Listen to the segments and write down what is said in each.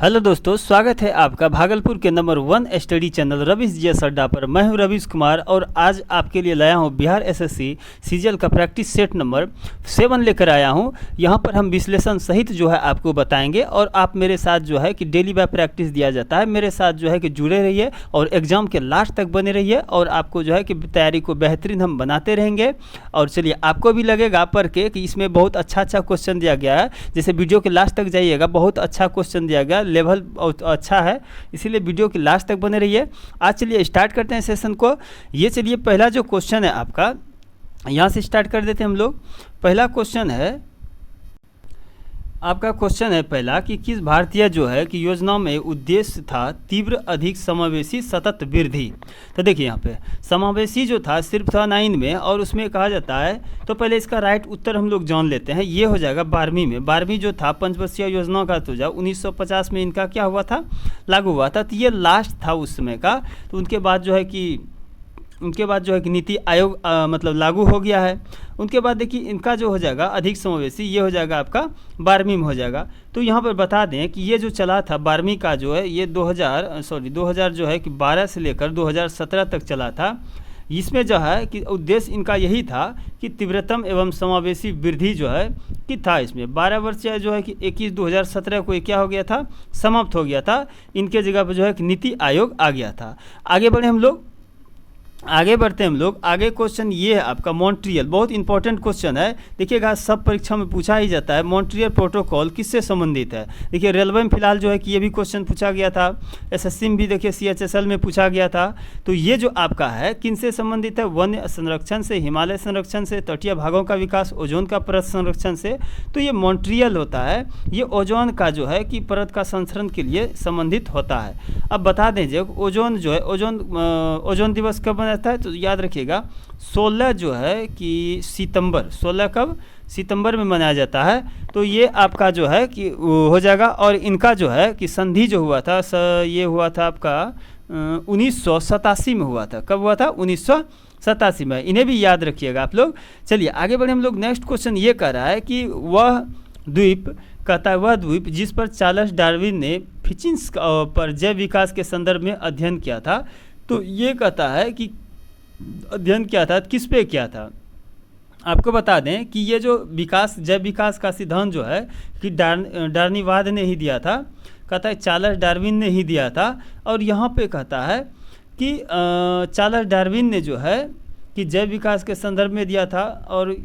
Hello दोस्तों, स्वागत है आपका भागलपुर के number 1 study channel Ravish GS अड्डा पर। मैं हूं रवीश कुमार और आज आपके लिए लाया हूं बिहार एसएससी सीजीएल का प्रैक्टिस सेट नंबर 7 लेकर आया हूं। यहां पर हम विश्लेषण सहित जो है आपको बताएंगे और आप मेरे साथ जो है कि डेली बाय प्रैक्टिस दिया जाता है, मेरे साथ जो है कि जुड़े रहिए और एग्जाम के लास्ट तक बने रहिए और आपको जो है कि तैयारी को बेहतरीन हम बनाते रहेंगे। और चलिए, आपको भी लगेगा पढ़ के कि इसमें बहुत अच्छा क्वेश्चन दिया गया है। जैसे वीडियो के लास्ट तक जाइएगा, बहुत अच्छा क्वेश्चन दिया गया, लेवल बहुत अच्छा है, इसीलिए वीडियो के लास्ट तक बने रहिए। आज चलिए स्टार्ट करते हैं सेशन को। ये चलिए पहला जो क्वेश्चन है आपका, यहाँ से स्टार्ट कर देते हैं हम लोग। पहला क्वेश्चन है आपका, क्वेश्चन है पहला कि किस भारतीय जो है कि योजना में उद्देश्य था तीव्र अधिक समावेशी सतत वृद्धि। तो देखिए यहाँ पे समावेशी जो था सिर्फ था 9 में और उसमें कहा जाता है, तो पहले इसका राइट उत्तर हम लोग जान लेते हैं। ये हो जाएगा 12वीं में। 12वीं जो था पंचवर्षीय योजना का, तो जब 1950 में इनका क्या हुआ था, लागू हुआ था। तो ये लास्ट था उस समय का। तो उनके बाद जो है कि नीति आयोग मतलब लागू हो गया है। उनके बाद देखिए इनका जो हो जाएगा अधिक समावेशी, ये हो जाएगा आपका 12वीं में हो जाएगा। तो यहाँ पर बता दें कि ये जो चला था 12वीं का जो है, ये 2000 जो है कि 12 से लेकर 2017 तक चला था। इसमें जो है कि उद्देश्य इनका यही था कि तीव्रतम एवं समावेशी वृद्धि जो है कि था इसमें। 12 वर्ष जो है कि 21/2017 को क्या हो गया था, समाप्त हो गया था। इनके जगह पर जो है कि नीति आयोग आ गया था। आगे बढ़े हम लोग, आगे बढ़ते हैं हम लोग। आगे क्वेश्चन ये है आपका मॉन्ट्रियल, बहुत इंपॉर्टेंट क्वेश्चन है। देखिएगा सब परीक्षा में पूछा ही जाता है, मॉन्ट्रियल प्रोटोकॉल किससे संबंधित है। देखिए रेलवे में फिलहाल जो है कि ये भी क्वेश्चन पूछा गया था, एसएससी में भी देखिए CHSL में पूछा गया था। तो ये जो आपका है किनसे संबंधित है, वन्य संरक्षण से, हिमालय संरक्षण से, तटीय भागों का विकास, ओजोन का परत संरक्षण से। तो ये मॉन्ट्रियल होता है, ये ओजोन का जो है कि परत का संरक्षण के लिए संबंधित होता है। अब बता दें जो ओजोन जो है, ओजोन दिवस कब था, तो याद रखिएगा 16 जो है कि सितंबर, 16 कब, सितंबर में मनाया जाता है। तो ये आपका जो है कि हो जाएगा। और इनका जो है कि संधि जो हुआ था ये हुआ था आपका 1987 में हुआ था। कब हुआ था, 1987 में। इन्हें भी याद रखिएगा आप लोग। चलिए आगे बढ़े हम लोग। नेक्स्ट क्वेश्चन ये कह रहा है कि वह द्वीप, कहता है वह द्वीप जिस पर चार्ल्स डार्विन ने फिचिंस पर जैव विकास के संदर्भ में अध्ययन किया था। तो ये कहता है कि अध्ययन किया था, किस पे किया था। आपको बता दें कि ये जो विकास, जैव विकास का सिद्धांत जो है कि डार्विनवाद ने ही दिया था, कहता है चार्ल्स डार्विन ने ही दिया था। और यहाँ पे कहता है कि चार्ल्स डार्विन ने जो है कि जैव विकास के संदर्भ में दिया था। और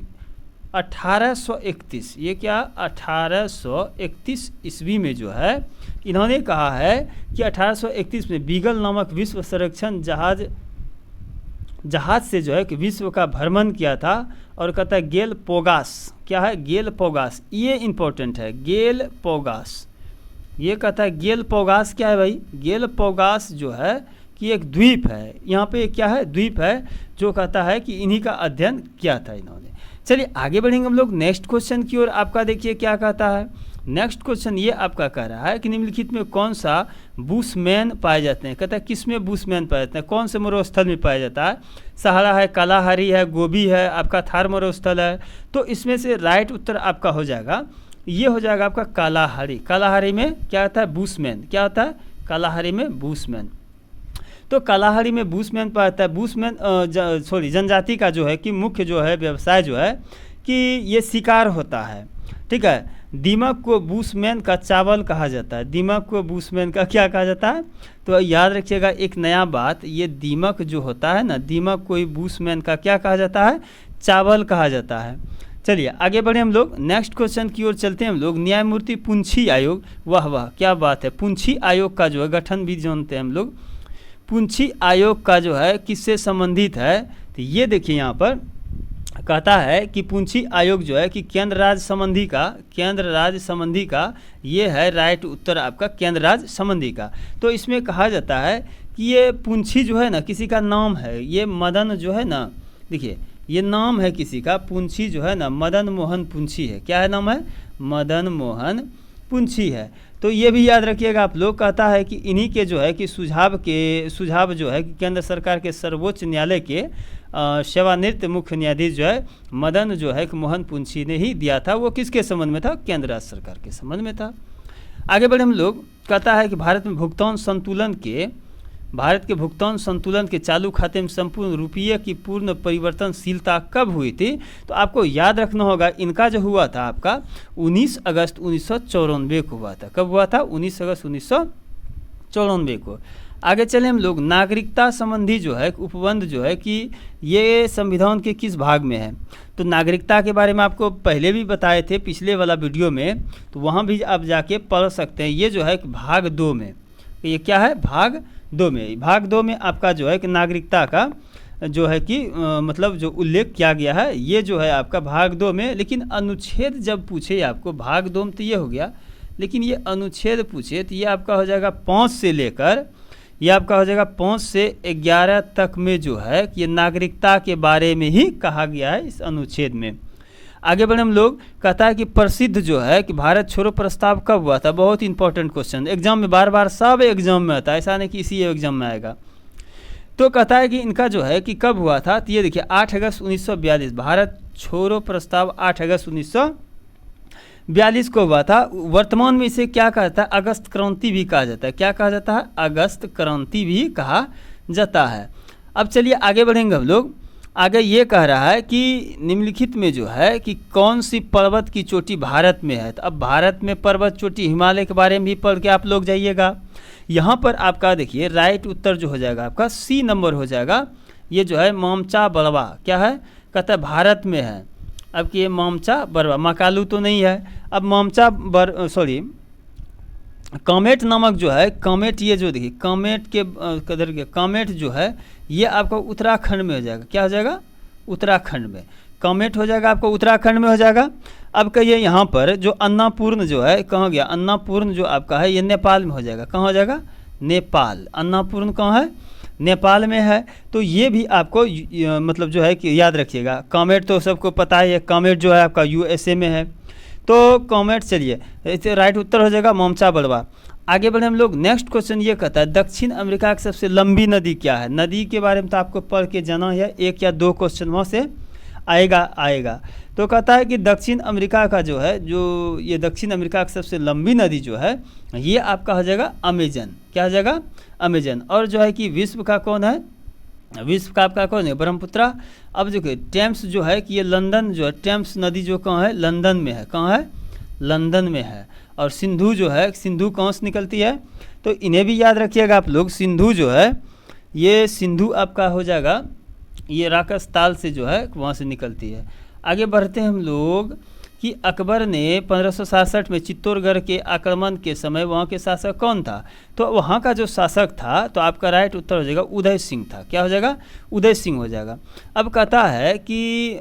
1831, ये क्या 1831 ईस्वी में जो है इन्होंने कहा है कि 1831 में बीगल नामक विश्व संरक्षण जहाज से जो है कि विश्व का भ्रमण किया था। और कहता है गेल पोगास, क्या है, गेल पोगास, ये इंपॉर्टेंट है, गेल पोगास। ये कहता है गेल पोगास क्या है भाई, गेल पोगास जो है कि एक द्वीप है। यहाँ पे क्या है, द्वीप है, जो कहता है कि इन्हीं का अध्ययन किया था इन्होंने। चलिए आगे बढ़ेंगे हम लोग नेक्स्ट क्वेश्चन की ओर। आपका देखिए क्या कहता है। नेक्स्ट क्वेश्चन ये आपका कह रहा है कि निम्नलिखित में कौन सा बुशमैन पाए जाते हैं। कहता है किस में बुशमैन पाए जाते हैं, कौन से मरुस्थल में पाया जाता है। सहारा है, कालाहारी है, गोबी है, आपका थार मरुस्थल है। तो इसमें से राइट उत्तर आपका हो जाएगा, ये हो जाएगा आपका कालाहारी। कालाहारी में क्या होता है, बुशमैन। क्या होता है, कालाहारी में बुशमैन। तो कालाहारी में बुशमैन पाता है। बुशमैन जनजाति का जो है कि मुख्य जो है व्यवसाय जो है कि ये शिकार होता है। ठीक है, दीमक को बुशमैन का चावल कहा जाता है। दीमक को बुशमैन का क्या कहा जाता है, तो याद रखिएगा एक नया बात, ये दीमक जो होता है ना, दीमक को बुशमैन का क्या कहा जाता है, चावल कहा जाता है। चलिए आगे बढ़े हम लोग। नेक्स्ट क्वेश्चन की ओर चलते हैं हम लोग। न्यायमूर्ति पुंछी आयोग, वाह वाह क्या बात है। पुंछी आयोग का जो है गठन भी जानते हैं हम लोग। पुंछी आयोग का जो है किससे संबंधित है, तो ये देखिए यहाँ पर कहता है कि पुंछी आयोग जो है कि केंद्र राज्य संबंधी का ये है राइट उत्तर आपका, केंद्र राज्य संबंधी का। तो इसमें कहा जाता है कि ये पुंछी जो है ना किसी का नाम है, ये मदन जो है ना, देखिए ये नाम है किसी का, पुंछी जो है ना मदन मोहन पुंछी है। क्या है नाम है, मदन मोहन पुंछी है। तो ये भी याद रखिएगा आप लोग। कहता है कि इन्हीं के जो है कि सुझाव जो है कि केंद्र सरकार के सर्वोच्च न्यायालय के सेवानिवृत्त मुख्य न्यायाधीश जो है मदन जो है कि मोहन पुंछी ने ही दिया था। वो किसके संबंध में था, केंद्र राज्य सरकार के संबंध में था। आगे बढ़े हम लोग। कहता है कि भारत के भुगतान संतुलन के चालू खाते में संपूर्ण रुपये की पूर्ण परिवर्तनशीलता कब हुई थी? तो आपको याद रखना होगा, इनका जो हुआ था आपका 19 अगस्त 1994 को हुआ था। कब हुआ था? 19 अगस्त 1994 को। आगे चले हम लोग, नागरिकता संबंधी जो है उपबंध जो है कि ये संविधान के किस भाग में है? तो नागरिकता के बारे में आपको पहले भी बताए थे पिछले वाला वीडियो में, तो वहाँ भी आप जाके पढ़ सकते हैं। ये जो है भाग 2 में, ये क्या है? भाग 2 में। भाग 2 में आपका जो है कि नागरिकता का जो है कि मतलब जो उल्लेख किया गया है, ये जो है आपका भाग 2 में। लेकिन अनुच्छेद जब पूछे आपको, भाग 2 में तो ये हो गया, लेकिन ये अनुच्छेद पूछे तो ये आपका हो जाएगा 5 से लेकर, ये आपका हो जाएगा 5 से 11 तक में जो है कि ये नागरिकता के बारे में ही कहा गया है इस अनुच्छेद में। आगे बढ़े हम लोग, कहता है कि प्रसिद्ध जो है कि भारत छोड़ो प्रस्ताव कब हुआ था? बहुत इंपॉर्टेंट क्वेश्चन, एग्जाम में बार बार सब एग्जाम में आता है, ऐसा नहीं कि इसी एग्जाम में आएगा। तो कहता है कि इनका जो है कि कब हुआ था? तो ये देखिए 8 अगस्त 1942, भारत छोड़ो प्रस्ताव 8 अगस्त 1942 को हुआ था। वर्तमान में इसे क्या कहता है? अगस्त क्रांति भी कहा जाता है। क्या कहा जाता है? अगस्त क्रांति भी कहा जाता है। अब चलिए आगे बढ़ेंगे हम लोग। आगे ये कह रहा है कि निम्नलिखित में जो है कि कौन सी पर्वत की चोटी भारत में है? तो अब भारत में पर्वत चोटी हिमालय के बारे में भी पढ़ के आप लोग जाइएगा। यहाँ पर आपका देखिए राइट उत्तर जो हो जाएगा आपका सी नंबर हो जाएगा। ये जो है मामचा बड़वा, क्या है? कहता है भारत में है। अब कि ये मामचा बड़वा, मकालू तो नहीं है। अब कामेट नामक जो है, कामेट, ये जो देखिए कामेट के कदर के कामेट जो है ये आपका उत्तराखंड में हो जाएगा। क्या हो जाएगा? उत्तराखंड में कामेट हो जाएगा, आपको उत्तराखंड में हो जाएगा। अब कहिए यहाँ पर जो अन्नापूर्ण जो है कहाँ गया? अन्नापूर्ण जो आपका है ये नेपाल में हो जाएगा। कहाँ हो जाएगा? नेपाल। अन्नापूर्ण कहाँ है? नेपाल में है। तो ये भी आपको मतलब जो है कि याद रखिएगा। कामेट तो सबको पता है, कामेट जो है आपका USA में है। तो कामेट, चलिए इसे राइट उत्तर हो जाएगा मामचा बड़वा। आगे बढ़े हम लोग। नेक्स्ट क्वेश्चन ये कहता है दक्षिण अमेरिका की सबसे लंबी नदी क्या है? नदी के बारे में तो आपको पढ़ के जाना है, 1 या 2 क्वेश्चन वहाँ से आएगा। तो कहता है कि दक्षिण अमेरिका का जो है, जो ये दक्षिण अमेरिका की सबसे लंबी नदी जो है ये आपका हो जाएगा अमेजन। क्या हो जाएगा? अमेजन। और जो है कि विश्व का कौन है? विश्व का आपका कौन है? ब्रह्मपुत्रा। अब देखिए टेम्स जो है कि ये लंदन जो है, टेम्स नदी जो कहाँ है? लंदन में है। कहाँ है? लंदन में है। और सिंधु जो है, सिंधु कहाँ से निकलती है? तो इन्हें भी याद रखिएगा आप लोग। सिंधु जो है ये सिंधु आपका हो जाएगा, ये राजस्थान से जो है वहाँ से निकलती है। आगे बढ़ते हैं हम लोग कि अकबर ने 1567 में चित्तौड़गढ़ के आक्रमण के समय वहाँ के शासक कौन था? तो वहाँ का जो शासक था तो आपका राइट उत्तर हो जाएगा उदय सिंह था। क्या हो जाएगा? उदय सिंह हो जाएगा। अब कहता है कि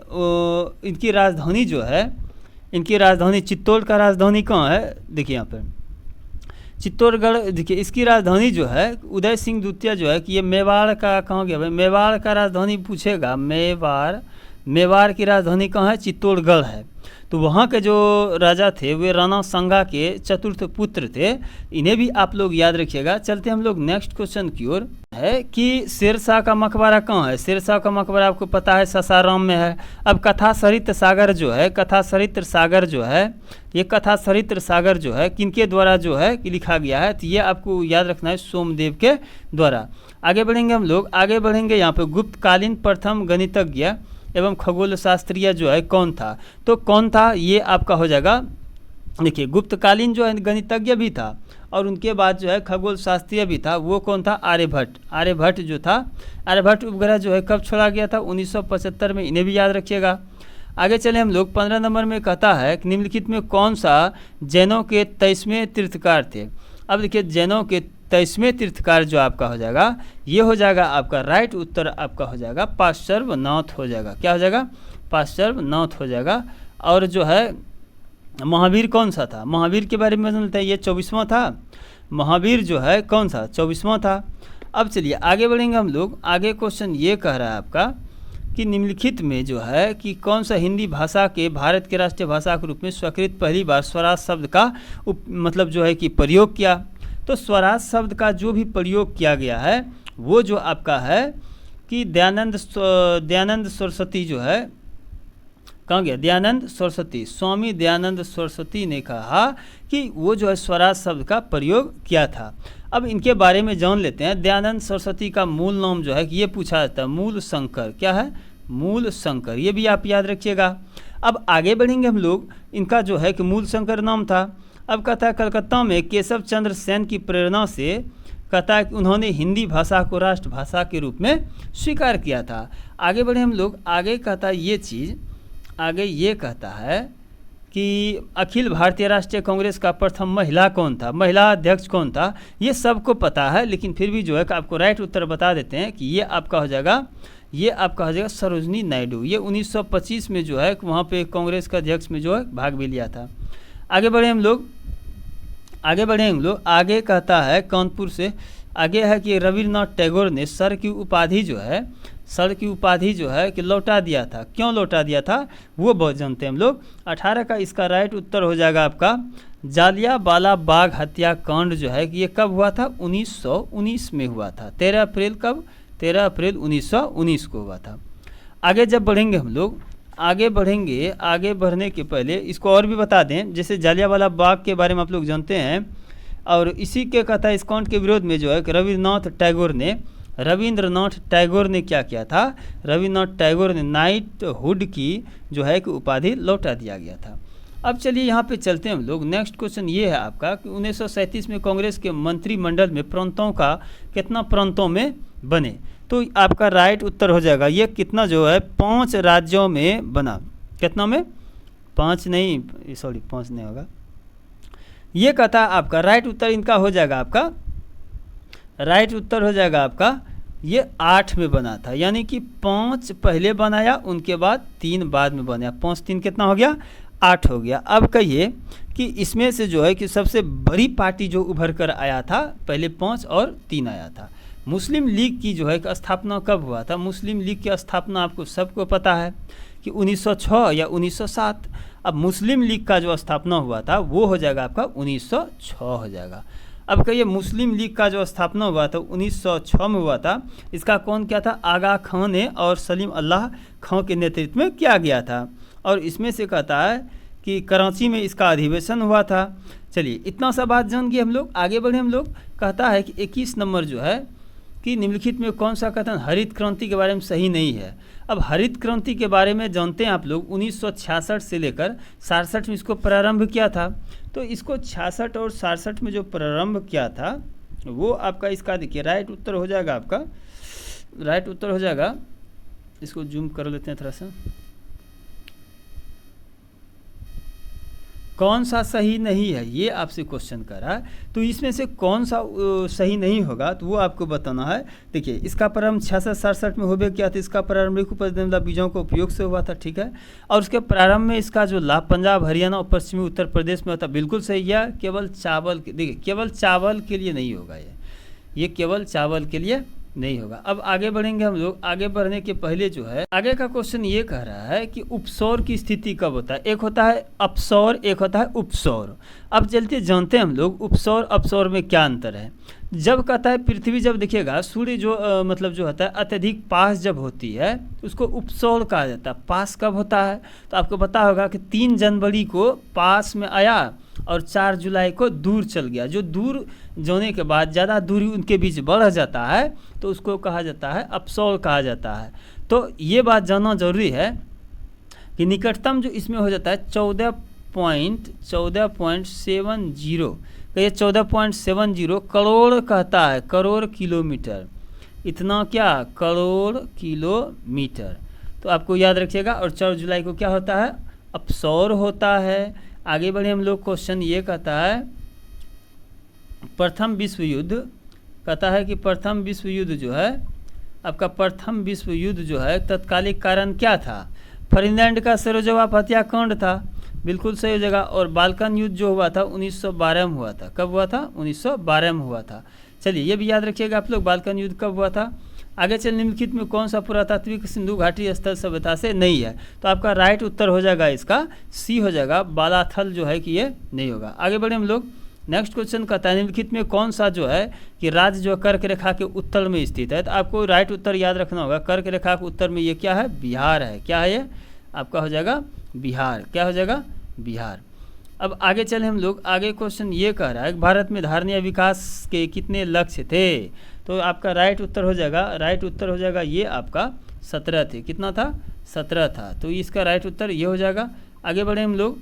इनकी राजधानी जो है, इनकी राजधानी चित्तौड़ का राजधानी कहाँ है? देखिए यहाँ पर चित्तौड़गढ़, देखिए इसकी राजधानी जो है उदय सिंह द्वितीय जो है कि ये मेवाड़ का कहाँ गया भाई? मेवाड़ का राजधानी पूछेगा, मेवाड़ की राजधानी कहाँ है? चित्तौड़गढ़ है। तो वहाँ के जो राजा थे वे राणा सांगा के चतुर्थ पुत्र थे। इन्हें भी आप लोग याद रखिएगा। चलते हम लोग नेक्स्ट क्वेश्चन की ओर, है कि शेरशाह का मकबरा कहाँ है? शेरशाह का मकबरा आपको पता है सासाराम में है। अब कथा सरित्र सागर जो है, कथा सरित्र सागर जो है, ये कथा सरित्र सागर जो है किनके द्वारा जो है कि लिखा गया है? तो ये आपको याद रखना है सोमदेव के द्वारा। आगे बढ़ेंगे हम लोग। आगे बढ़ेंगे यहाँ पे गुप्तकालीन प्रथम गणितज्ञ एवं खगोल शास्त्रीय जो है कौन था? तो कौन था ये आपका हो जाएगा, देखिए गुप्तकालीन जो है गणितज्ञ भी था और उनके बाद जो है खगोल शास्त्रीय भी था। वो कौन था? आर्यभट्ट। आर्यभट्ट जो था, आर्यभट्ट उपग्रह जो है कब छोड़ा गया था? 1975 में। इन्हें भी याद रखिएगा। आगे चले हम लोग। 15 नंबर में कहता है कि निम्नलिखित में कौन सा जैनों के 23वें तीर्थकार थे? अब देखिए जैनों के 23वें तीर्थकार जो आपका हो जाएगा ये हो जाएगा आपका राइट उत्तर आपका हो जाएगा पार्श्वनाथ हो जाएगा। क्या हो जाएगा? पार्श्वनाथ हो जाएगा। और जो है महावीर कौन सा था? महावीर के बारे में जानते हैं, ये 24वां था। महावीर जो है कौन सा? 24वां था। अब चलिए आगे बढ़ेंगे हम लोग। आगे क्वेश्चन ये कह रहा है आपका कि निम्नलिखित में जो है कि कौन सा हिंदी भाषा के भारत के राष्ट्रीय भाषा के रूप में स्वीकृत पहली बार स्वराज शब्द का मतलब जो है कि प्रयोग किया? तो स्वराज शब्द का जो भी प्रयोग किया गया है वो जो आपका है कि दयानंद सरस्वती जो है, कहाँ गया, दयानंद सरस्वती, स्वामी दयानंद सरस्वती ने कहा कि वो जो है स्वराज शब्द का प्रयोग किया था। अब इनके बारे में जान लेते हैं। दयानंद सरस्वती का मूल नाम जो है कि ये पूछा जाता है मूल शंकर, क्या है, मूल शंकर, ये भी आप याद रखिएगा। अब आगे बढ़ेंगे हम लोग, इनका जो है कि मूल शंकर नाम था। अब कहता है कलकत्ता में केशव चंद्र सेन की प्रेरणा से कहता है कि उन्होंने हिंदी भाषा को राष्ट्रभाषा के रूप में स्वीकार किया था। आगे बढ़े हम लोग, आगे कहता है ये चीज़, आगे ये कहता है कि अखिल भारतीय राष्ट्रीय कांग्रेस का प्रथम महिला कौन था, महिला अध्यक्ष कौन था, ये सबको पता है, लेकिन फिर भी जो है कि आपको राइट उत्तर बता देते हैं कि ये आपका हो जाएगा, ये आपका हो जाएगा सरोजनी नायडू। ये 1925 में जो है वहाँ पे कांग्रेस का अध्यक्ष में जो है भाग भी लिया था। आगे बढ़े हम लोग, आगे कहता है कानपुर से आगे है कि रविन्द्रनाथ टैगोर ने सर की उपाधि जो है कि लौटा दिया था। क्यों लौटा दिया था वो बहुत जानते हैं हम लोग। 18 का इसका राइट उत्तर हो जाएगा आपका जालियांवाला बाग हत्याकांड जो है कि ये कब हुआ था, 1919 में हुआ था। 13 अप्रैल कब, 13 अप्रैल 1919 को हुआ था। आगे जब बढ़ेंगे हम लोग, आगे बढ़ने के पहले इसको और भी बता दें, जैसे जालियांवाला बाग के बारे में आप लोग जानते हैं, और इसी के कहता है इस कांड के विरोध में जो है कि रविन्द्रनाथ टैगोर ने क्या किया था, रविन्द्रनाथ टैगोर ने नाइटहुड की जो है कि उपाधि लौटा दिया गया था। अब चलिए यहाँ पे चलते हैं हम लोग। नेक्स्ट क्वेश्चन ये है आपका कि 1937 में कांग्रेस के मंत्रिमंडल में प्रांतों का कितना प्रांतों में बने, तो आपका राइट उत्तर हो जाएगा ये कितना जो है 5 राज्यों में बना। कितना में, 5 नहीं, सॉरी 5 नहीं होगा, ये कहता है आपका राइट उत्तर इनका हो जाएगा, आपका राइट उत्तर हो जाएगा आपका ये 8 में बना था, यानी कि 5 पहले बनाया, उनके बाद 3 बाद में बनाया, 5 3 कितना हो गया, 8 हो गया। अब कहिए कि इसमें से जो है कि सबसे बड़ी पार्टी जो उभर कर आया था, पहले 5 और 3 आया था। मुस्लिम लीग की जो है कि स्थापना कब हुआ था, मुस्लिम लीग की स्थापना आपको सबको पता है कि 1906 या 1907। अब मुस्लिम लीग का जो स्थापना हुआ था वो हो जाएगा आपका 1906 हो जाएगा। अब कहिए मुस्लिम लीग का जो स्थापना हुआ था 1906 में हुआ था, इसका कौन किया था, आगा खां ने और सलीम अल्लाह खां के नेतृत्व में किया गया था। और इसमें से कहता है कि कराची में इसका अधिवेशन हुआ था। चलिए इतना सा बात जान गए हम लोग, आगे बढ़े हम लोग। कहता है कि 21 नंबर जो है कि निम्नलिखित में कौन सा कथन हरित क्रांति के बारे में सही नहीं है। अब हरित क्रांति के बारे में जानते हैं आप लोग, 1966 से लेकर 67 में इसको प्रारंभ किया था। तो इसको 66 और 67 में जो प्रारंभ किया था वो आपका इसका देखिए राइट उत्तर हो जाएगा, आपका राइट उत्तर हो जाएगा। इसको जूम कर लेते हैं थोड़ा सा, कौन सा सही नहीं है ये आपसे क्वेश्चन कर रहा है, तो इसमें से कौन सा सही नहीं होगा तो वो आपको बताना है। देखिए इसका प्रारंभ 66-67 में हो गया क्या था, इसका प्रारंभिक उपज बीजों का उपयोग से हुआ था, ठीक है। और उसके प्रारंभ में इसका जो लाभ पंजाब हरियाणा और पश्चिमी उत्तर प्रदेश में होता, बिल्कुल सही है। केवल चावल, देखिए केवल चावल के लिए नहीं होगा, ये केवल चावल के लिए नहीं होगा। अब आगे बढ़ेंगे हम लोग। आगे बढ़ने के पहले जो है आगे का क्वेश्चन ये कह रहा है कि उपसौर की स्थिति कब होता है। एक होता है अपसौर, एक होता है उपसौर। अब चलते जानते हैं हम लोग उपसौर अपसौर में क्या अंतर है। जब कहता है पृथ्वी, जब देखिएगा सूर्य जो मतलब जो होता है अत्यधिक पास जब होती है उसको उपसौर कहा जाता है। पास कब होता है तो आपको पता होगा कि 3 जनवरी को पास में आया और 4 जुलाई को दूर चल गया। जो दूर जाने के बाद ज़्यादा दूरी उनके बीच बढ़ जाता है तो उसको कहा जाता है अपसौर कहा जाता है। तो ये बात जानना जरूरी है कि निकटतम जो इसमें हो जाता है 14.70, ये 14.70 करोड़ कहता है, करोड़ किलोमीटर, इतना क्या, करोड़ किलोमीटर। तो आपको याद रखिएगा। और 4 जुलाई को क्या होता है, अपसौर होता है। आगे बढ़े हम लोग। क्वेश्चन ये कहता है प्रथम विश्व युद्ध, कहता है कि प्रथम विश्व युद्ध जो है आपका, प्रथम विश्व युद्ध जो है तत्कालिक कारण क्या था। फिनलैंड का सरोजवा हत्याकांड था, बिल्कुल सही हो जाएगा। और बाल्कन युद्ध जो हुआ था 1912 में हुआ था। कब हुआ था, 1912 में हुआ था। चलिए ये भी याद रखिएगा आप लोग, बाल्कन युद्ध कब हुआ था। आगे चल निम्नलिखित में कौन सा पुरातात्विक सिंधु घाटी स्थल सभ्यता से नहीं है, तो आपका राइट उत्तर हो जाएगा इसका सी हो जाएगा, बालाथल जो है कि ये नहीं होगा। आगे बढ़े हम लोग। नेक्स्ट क्वेश्चन कहता है निम्नलिखित में कौन सा जो है कि राज्य जो कर्क रेखा के उत्तर में स्थित है। तो आपको राइट उत्तर याद रखना होगा, कर्क रेखा के उत्तर में ये क्या है, बिहार है। क्या है ये आपका हो जाएगा बिहार। क्या हो जाएगा? बिहार। अब आगे चले हम लोग, आगे क्वेश्चन ये कह रहा है कि भारत में धारणीय विकास के कितने लक्ष्य थे? तो आपका राइट उत्तर हो जाएगा ये आपका 17 थे। कितना था? 17 था। तो इसका राइट उत्तर ये हो जाएगा। आगे बढ़े हम लोग,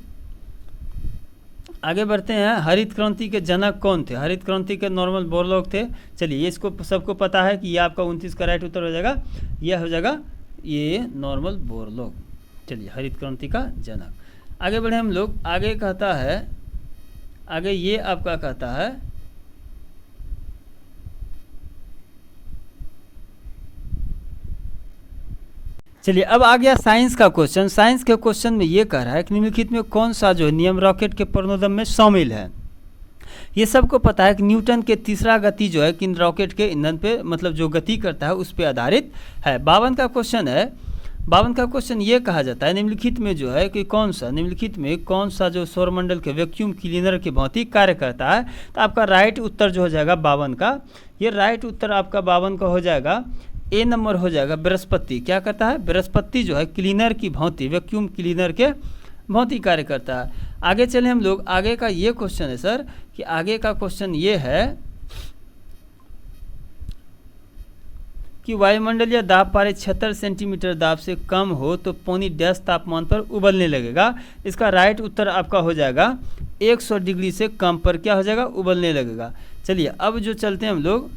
आगे बढ़ते हैं। हरित क्रांति के जनक कौन थे? हरित क्रांति के नॉर्मल बोरलॉग थे। चलिए, इसको सबको पता है कि ये आपका 29 का राइट उत्तर हो जाएगा। यह हो जाएगा ये नॉर्मल बोरलॉग। चलिए, हरित क्रांति का जनक। आगे बढ़े हम लोग, आगे कहता है, आगे ये आपका कहता है चलिए अब आ गया साइंस का क्वेश्चन। साइंस के क्वेश्चन में ये कह रहा है कि निम्नलिखित में कौन सा जो नियम रॉकेट के प्रणोदन में शामिल है? ये सबको पता है कि न्यूटन के तीसरा गति जो है कि रॉकेट के ईंधन पे मतलब जो गति करता है उस पर आधारित है। 52 का क्वेश्चन है। 52 का क्वेश्चन ये कहा जाता है निम्नलिखित में जो है कि निम्नलिखित में कौन सा जो सौरमंडल के वैक्यूम क्लीनर के भौतिक कार्य करता है? तो आपका राइट उत्तर जो हो जाएगा 52 का, ये राइट उत्तर आपका 52 का हो जाएगा। ए नंबर हो जाएगा बृहस्पति। क्या करता है? बृहस्पति जो है क्लीनर की भांति, वैक्यूम क्लीनर के भांति कार्य करता है। आगे चले हम लोग, आगे का ये क्वेश्चन है सर कि आगे का क्वेश्चन ये है कि वायुमंडलीय दाब पारे 76 सेंटीमीटर दाब से कम हो तो पानी डैश तापमान पर उबलने लगेगा। इसका राइट उत्तर आपका हो जाएगा 100 डिग्री से कम पर क्या हो जाएगा? उबलने लगेगा। चलिए अब जो चलते हैं हम लोग,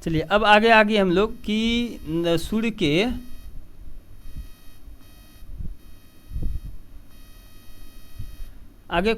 चलिए अब आगे हम लोग कि सूर्य के आगे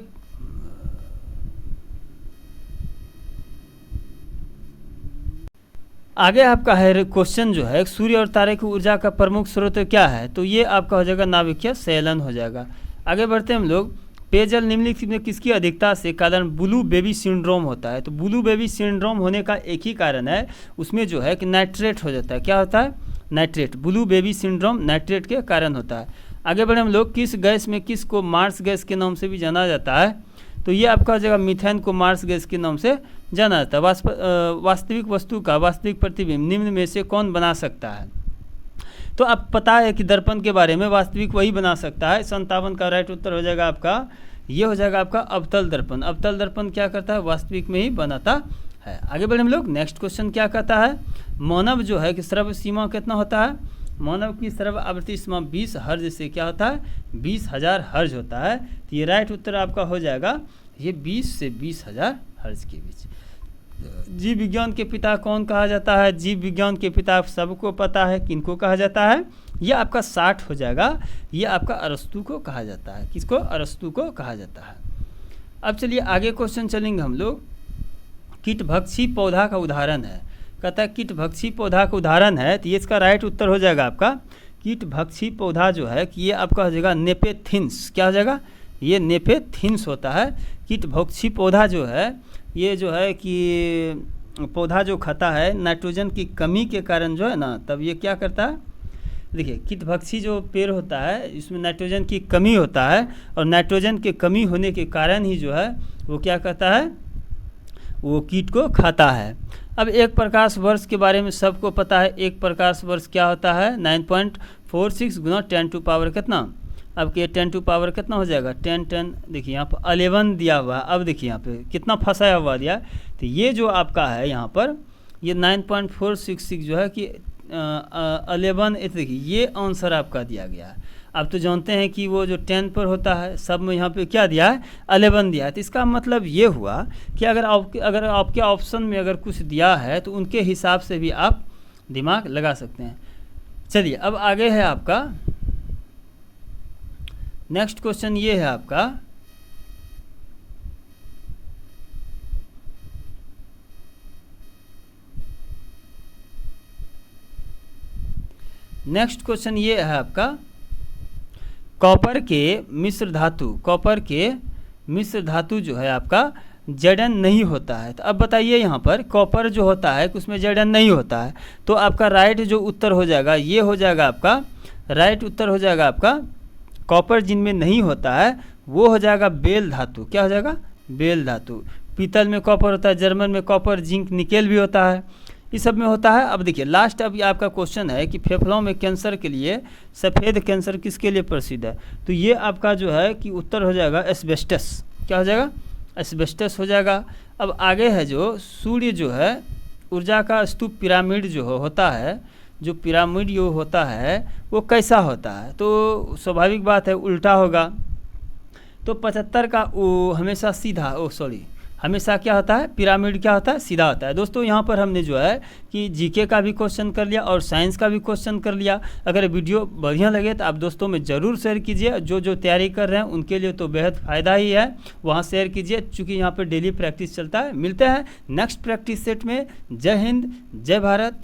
आपका है क्वेश्चन जो है सूर्य और तारे की ऊर्जा का प्रमुख स्रोत क्या है? तो ये आपका हो जाएगा नाभिकीय संलयन हो जाएगा। आगे बढ़ते हैं हम लोग, पेयजल निम्नलिखित में किसकी अधिकता से कारण ब्लू बेबी सिंड्रोम होता है? तो ब्लू बेबी सिंड्रोम होने का एक ही कारण है, उसमें जो है कि नाइट्रेट हो जाता है। क्या होता है? Nitrate. Blue baby syndrome nitrate के कारण होता है। आगे बढ़े हम लोग, किस गैस में किसको मार्स गैस के नाम से भी जाना जाता है? तो ये आपका हो जाएगा मीथेन को मार्स गैस के नाम से जाना जाता है। वास्तविक वस्तु का वास्तविक प्रतिबिंब निम्न में से कौन बना सकता है? तो आप पता है कि दर्पण के बारे में वास्तविक वही बना सकता है। 57 का राइट उत्तर हो जाएगा आपका, ये हो जाएगा आपका अवतल दर्पण। अवतल दर्पण क्या करता है? वास्तविक में ही बनाता है। आगे बढ़े हम लोग, नेक्स्ट क्वेश्चन क्या कहता है? मानव जो है कि श्रव्य सीमा कितना होता है? मानव की श्रव्य आवृत्ति सीमा 20 हर्ज से क्या होता है? 20,000 हर्ज होता है। तो ये राइट उत्तर आपका हो जाएगा ये 20 से 20,000 हर्ज के बीच। जीव विज्ञान के पिता कौन कहा जाता है? जीव विज्ञान के पिता सबको पता है, किनको कहा जाता है? ये आपका 60 हो जाएगा। ये आपका अरस्तु को कहा जाता है। किसको? अरस्तु को कहा जाता है। अब चलिए आगे क्वेश्चन चलेंगे हम लोग, कीटभक्षी पौधा का उदाहरण है। कहता है कीटभक्षी पौधा का उदाहरण है, तो ये इसका राइट उत्तर हो जाएगा आपका कीटभक्षी पौधा जो है कि ये आपका हो जाएगा नेपेथिन्स। क्या हो जाएगा? ये नेपेथिन्स होता है। कीटभक्षी पौधा जो है ये जो है कि पौधा जो खाता है नाइट्रोजन की कमी के कारण जो है ना, तब ये क्या करता है? देखिए, कीटभक्षी जो पेड़ होता है इसमें नाइट्रोजन की कमी होता है, और नाइट्रोजन की कमी होने के कारण ही जो है वो क्या करता है? वो कीट को खाता है। अब एक प्रकाश वर्ष के बारे में सबको पता है। एक प्रकाश वर्ष क्या होता है? 9.46 गुना 10 टू पावर कितना? अब के 10 टू पावर कितना हो जाएगा? 10 देखिए यहाँ पर 11 दिया हुआ है। अब देखिए यहाँ पे कितना फंसाया हुआ दिया। तो ये जो आपका है यहाँ पर ये 9.466 जो है कि 11, देखिए ये आंसर आपका दिया गया है। अब तो जानते हैं कि वो जो 10 पर होता है सब में यहाँ पे क्या दिया है? 11 दिया है। तो इसका मतलब ये हुआ कि अगर आपके ऑप्शन में अगर कुछ दिया है तो उनके हिसाब से भी आप दिमाग लगा सकते हैं। चलिए अब आगे है आपका नेक्स्ट क्वेश्चन, ये है आपका नेक्स्ट क्वेश्चन ये है आपका कॉपर के मिश्र धातु जो है आपका जड़न नहीं होता है। तो अब बताइए यहाँ पर कॉपर जो होता है उसमें जड़न नहीं होता है, तो आपका राइट जो उत्तर हो जाएगा ये हो जाएगा आपका राइट उत्तर हो जाएगा आपका कॉपर जिनमें नहीं होता है वो हो जाएगा बेल धातु। क्या हो जाएगा? बेल धातु। पीतल में कॉपर होता है, जर्मन में कॉपर, जिंक, निकेल भी होता है, इस सब में होता है। अब देखिए लास्ट अब ये आपका क्वेश्चन है कि फेफड़ों में कैंसर के लिए सफ़ेद कैंसर किसके लिए प्रसिद्ध है? तो ये आपका जो है कि उत्तर हो जाएगा एस्बेस्टस। क्या हो जाएगा? एस्बेस्टस हो जाएगा। अब आगे है जो सूर्य जो है ऊर्जा का स्तूप पिरामिड जो होता है, जो पिरामिड जो होता है वो कैसा होता है? तो स्वाभाविक बात है उल्टा होगा। तो 75 का वो हमेशा सीधा, हमेशा क्या होता है? पिरामिड क्या होता है? सीधा होता है। दोस्तों यहाँ पर हमने जो है कि जीके का भी क्वेश्चन कर लिया और साइंस का भी क्वेश्चन कर लिया। अगर वीडियो बढ़िया लगे तो आप दोस्तों में ज़रूर शेयर कीजिए। जो तैयारी कर रहे हैं उनके लिए तो बेहद फ़ायदा ही है, वहाँ शेयर कीजिए, चूँकि यहाँ पर डेली प्रैक्टिस चलता है। मिलते हैं नेक्स्ट प्रैक्टिस सेट में। जय हिंद, जय भारत।